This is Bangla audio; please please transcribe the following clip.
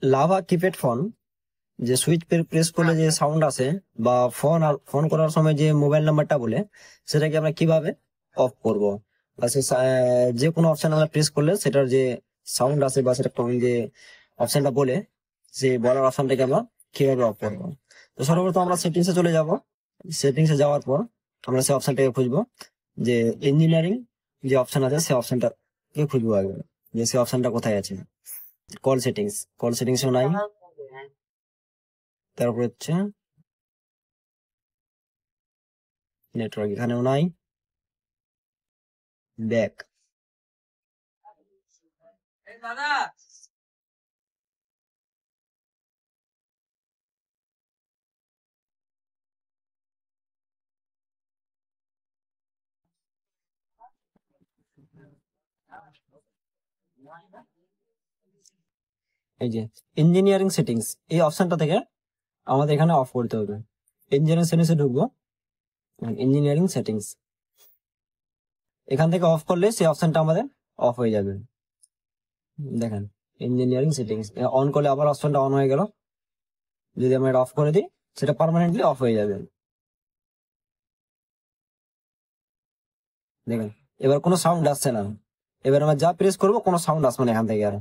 লাভা কিপ্যাড ফোন, যে সুইচ প্রেস করলে যে সাউন্ড আসে, বা ফোন করার সময় যে মোবাইল নাম্বারটা বলে, সেটাকে আমরা কিভাবে অফ করব, বা যে কোনো অপশন আমরা প্রেস করলে সেটার যে সাউন্ড আসে বা সেটা যে অপশনটা বলে, সেই বলার অপশনটাকে আমরা কিভাবে অফ করবো। তো সর্বপ্রথম আমরা সেটিংসে চলে যাব। সেটিংসে যাওয়ার পর আমরা সেই অপশনটাকে খুঁজবো, যে ইঞ্জিনিয়ারিং যে অপশন আছে সেই অপশনটাকে খুঁজবো আগে, যে সেই অপশনটা কোথায় আছে। কল সেটিংসও নাই, তারপর হচ্ছে নেটওয়ার্ক, এখানেও নাই। ব্যাক, এই যে ইঞ্জিনিয়ারিং সেটিংস, এই অপশনটা থেকে আমাদের এখানে অফ করতে হবে। ইঞ্জিনিয়ারিং সেটিংসে ঢুকবো, ইঞ্জিনিয়ারিং সেটিংস, এখান থেকে অফ করলে সেই অপশনটা আমাদের অফ হয়ে যাবে। দেখেন, ইঞ্জিনিয়ারিং সেটিংস অন করলে আবার অপশনটা অন হয়ে গেল। যদি আমরা এটা অফ করে দিই, সেটা পার্মানেন্টলি অফ হয়ে যাবে। দেখেন, এবার কোনো সাউন্ড আসছে না। এবার আমরা যা প্রেস করবো কোনো সাউন্ড আসবে না এখান থেকে আর।